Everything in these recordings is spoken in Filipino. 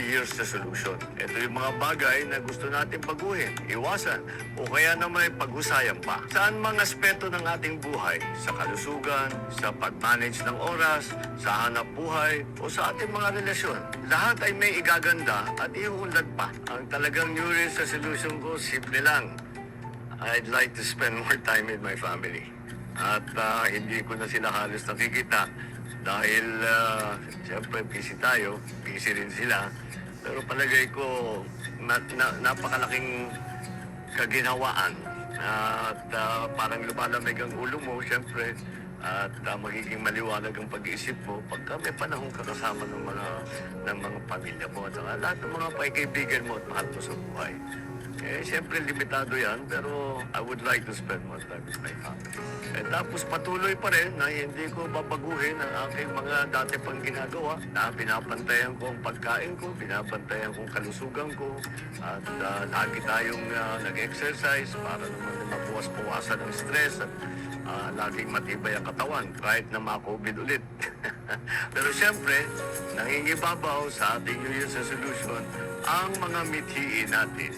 Year's resolution. Ito yung mga bagay na gusto natin baguhin, iwasan, o kaya naman pag-usayan pa. Saan mga aspeto ng ating buhay? Sa kalusugan, sa pag-manage ng oras, sa hanap buhay, o sa ating mga relasyon. Lahat ay may igaganda at iuunlad pa. Ang talagang New Year's resolution ko, simple lang. I'd like to spend more time with my family. At hindi ko na sila halos nakikita dahil siyempre busy tayo, busy rin sila. Pero palagay ko napakalaking kaginhawaan at parang lumalamig ang ulo mo, siyempre. At magiging maliwanag ang pag-iisip mo pagka may panahon kakasama ng mga pamilya mo at lahat ng mga kaibigan mo at mahal mo sa buhay. Siyempre, limitado yan, pero I would like to spend more time with my family. Tapos patuloy pa rin na hindi ko babaguhin ang aking mga dati pang ginagawa, na pinapantayan ko ang pagkain ko, pinapantayan ko ang kalusugan ko, at lagi tayong nag-exercise para naman mabuwas-bawasan ang stress at laging matibay ang katawan kahit na ma-COVID ulit. Pero siyempre, nangingibabaw sa ating New Year's resolution ang mga mithiin natin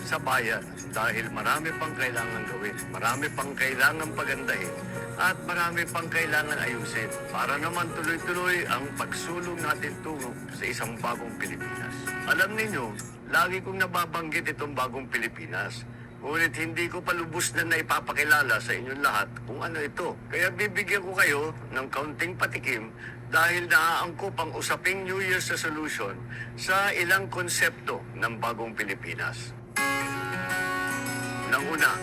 sa bayan dahil marami pang kailangan gawin, marami pang kailangan pagandahin, at marami pang kailangan ayusin para naman tuloy-tuloy ang pagsulong natin tungo sa isang bagong Pilipinas. Alam ninyo, lagi kong nababanggit itong bagong Pilipinas, ngunit hindi ko pa lubos na naipapakilala sa inyong lahat kung ano ito. Kaya bibigyan ko kayo ng kaunting patikim dahil naaangkop ang usaping New Year's resolution sa ilang konsepto ng bagong Pilipinas. Nang una,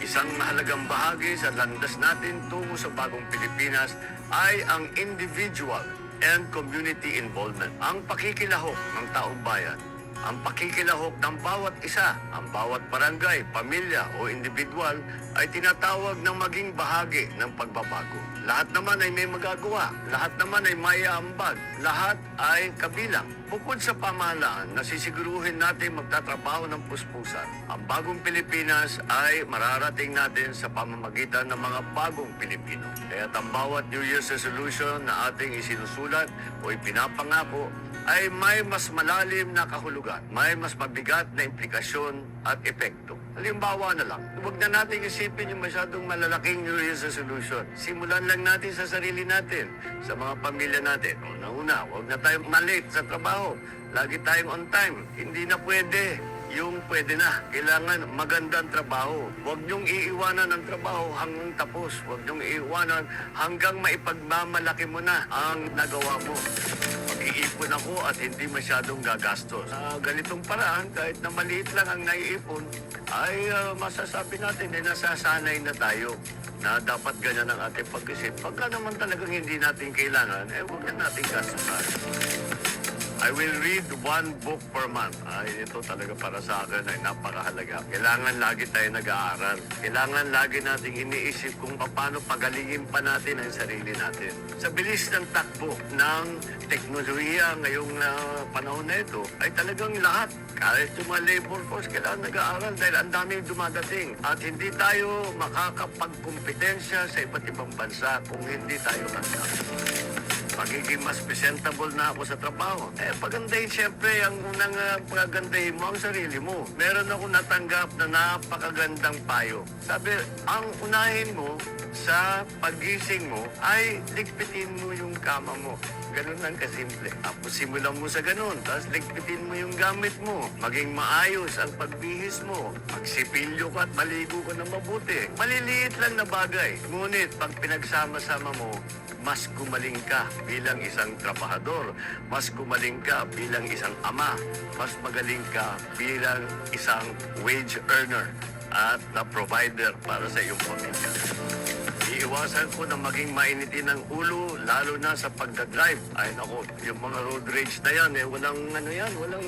isang mahalagang bahagi sa landas natin tungo sa bagong Pilipinas ay ang individual and community involvement. Ang pakikilahok ng taong bayan, ang pakikilahok ng bawat isa, ang bawat barangay, pamilya o individual ay tinatawag ng maging bahagi ng pagbabago. Lahat naman ay may magagawa, lahat naman ay maiaambag, lahat ay kabilang. Bukod sa pamahalaan, nasisiguruhin natin magtatrabaho ng puspusan. Ang bagong Pilipinas ay mararating natin sa pamamagitan ng mga bagong Pilipino. Kaya ang bawat New Year's resolution na ating isinusulat o ipinapangako ay may mas malalim na kahulugan, may mas mabigat na implikasyon at epekto. Halimbawa na lang, huwag na natin isipin yung masyadong malalaking New Year's resolution. Simulan lang natin sa sarili natin, sa mga pamilya natin. Una, huwag na tayong malate sa trabaho. Lagi tayong on time. Hindi na pwede yung pwede na. Kailangan magandang trabaho. Huwag niyong iiwanan ang trabaho hanggang tapos. Huwag niyong iiwanan hanggang maipagmamalaki mo na ang nagawa mo. Mag-iipon ako at hindi masyadong gagastos. Ganitong paraan, kahit na maliit lang ang naiipon, ay masasabi natin na nasasanay na tayo na dapat ganyan ang ating pag-isip. Pagka naman talagang hindi natin kailangan, huwag na natin gastusan. I will read one book per month. Ito talaga para sa akin ay napakahalaga. Kailangan lagi tayo nag-aaral. Kailangan lagi nating iniisip kung paano pagalingin pa natin ang sarili natin. Sa bilis ng takbo ng teknolohiya ngayong panahon na ito, ay talagang lahat, kahit yung mga labor force, kailangan nag-aaral dahil ang daming dumadating. At hindi tayo makakapagkumpetensya sa iba't ibang bansa kung hindi tayo handa. Magiging mas presentable na ako sa trabaho. Pagandahin siyempre, ang unang pagandahin mo ang sarili mo. Meron ako natanggap na napakagandang payo. Sabi, ang unahin mo sa pagising mo ay ligpitin mo yung kama mo. Ganun lang kasimple. Tapos simulan mo sa ganun. Tapos ligpitin mo yung gamit mo. Maging maayos ang pagbihis mo. Magsipilyo ka at maligo ka na mabuti. Maliliit lang na bagay. Ngunit pag pinagsama-sama mo, mas gumaling ka bilang isang trabahador, mas gumaling ka bilang isang ama, mas magaling ka bilang isang wage earner at na provider para sa iyong pamilya. Iiwasan ko na maging mainitin ng ulo, lalo na sa pagdadrive. Ay nako, yung mga road rage na yan, walang walang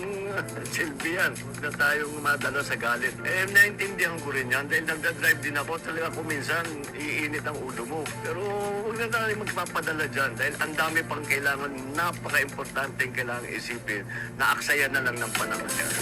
silbi yan. Huwag na tayong madala sa galit. Naintindihan ko rin yan dahil nagdadrive din ako. Talaga kung minsan, iinit ang ulo mo. Pero huwag na tayo magpapadala dyan dahil ang dami pang kailangan, napaka-importante kailangan isipin na aksayan na lang ng panahon yan.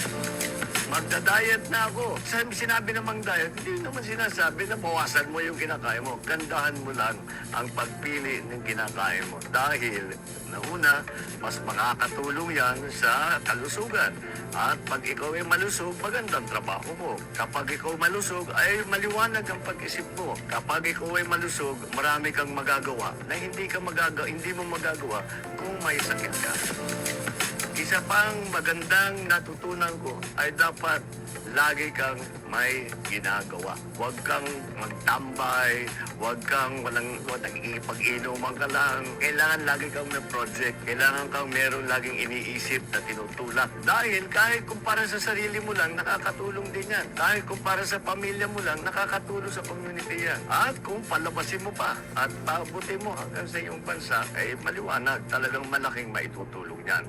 magda-diet na ako. Sinabi namang diet, hindi naman sinasabi na bawasan mo yung kinakain mo. Gandahan mo lang ang pagpili ng kinakain mo. Dahil, nauna, mas makakatulong yan sa kalusugan. At pag ikaw ay malusog, magandang trabaho mo. Kapag ikaw malusog, ay maliwanag ang pag-isip mo. Kapag ikaw ay malusog, marami kang magagawa na hindi mo magagawa kung may sakit ka. Isa pang magandang natutunan ko ay dapat lagi kang may ginagawa. Huwag kang magtambay, huwag kang walang ipag-inuman ka lang. Kailangan lagi kang may project. Kailangan kang meron laging iniisip na tinutulak. Dahil kahit kumpara sa sarili mo lang, nakakatulong din yan. Kahit kumpara sa pamilya mo lang, nakakatulong sa community yan. At kung palabasin mo pa at pabuti mo hanggang sa iyong bansa, ay maliwanag, talagang malaking maitutulong yan.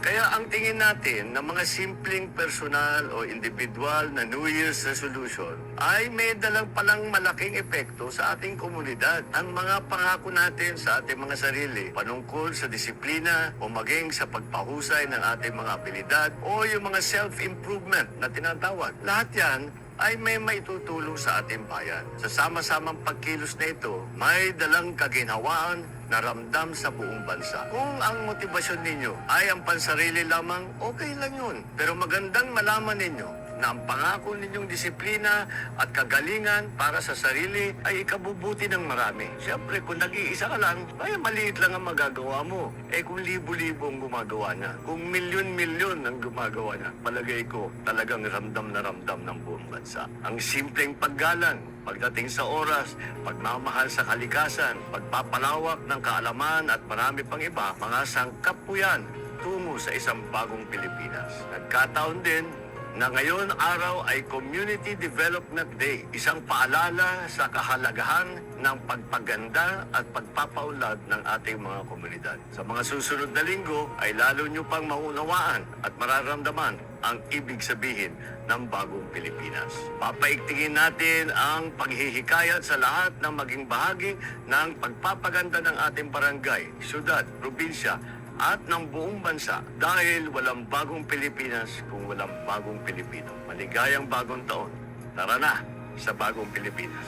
Kaya ang tingin natin ng mga simpleng personal o individual na New Year's resolution ay may dalang palang malaking epekto sa ating komunidad. Ang mga pangako natin sa ating mga sarili panungkol sa disiplina o maging sa pagpahusay ng ating mga abilidad o yung mga self-improvement na tinatawag. Lahat yan ay may maitutulong sa ating bayan. Sa sama-samang pagkilos na ito, may dalang kaginhawaan na ramdam sa buong bansa. Kung ang motibasyon ninyo ay ang pansarili lamang, okay lang yun. Pero magandang malaman ninyo na ang pangako ninyong disiplina at kagalingan para sa sarili ay ikabubuti ng marami. Siyempre, kung nag-iisa ka lang, ay maliit lang ang magagawa mo. Eh kung libo-libo ang gumagawa niya, kung milyon-milyon ang gumagawa niya, palagay ko talagang ramdam na ramdam ng buong bansa. Ang simpleng paggalang, pagdating sa oras, pagmamahal sa kalikasan, pagpapalawak ng kaalaman at marami pang iba, mga sangkap po yan tungo sa isang bagong Pilipinas. Nagkataon din na ngayon araw ay Community Development Day, isang paalala sa kahalagahan ng pagpaganda at pagpapaunlad ng ating mga komunidad. Sa mga susunod na linggo ay lalo nyo pang maunawaan at mararamdaman ang ibig sabihin ng bagong Pilipinas. Papaigtingin natin ang paghihikayat sa lahat ng maging bahagi ng pagpapaganda ng ating barangay, syudad, probinsya, at ng buong bansa dahil walang bagong Pilipinas kung walang bagong Pilipino. Maligayang bagong taon. Tara na sa bagong Pilipinas.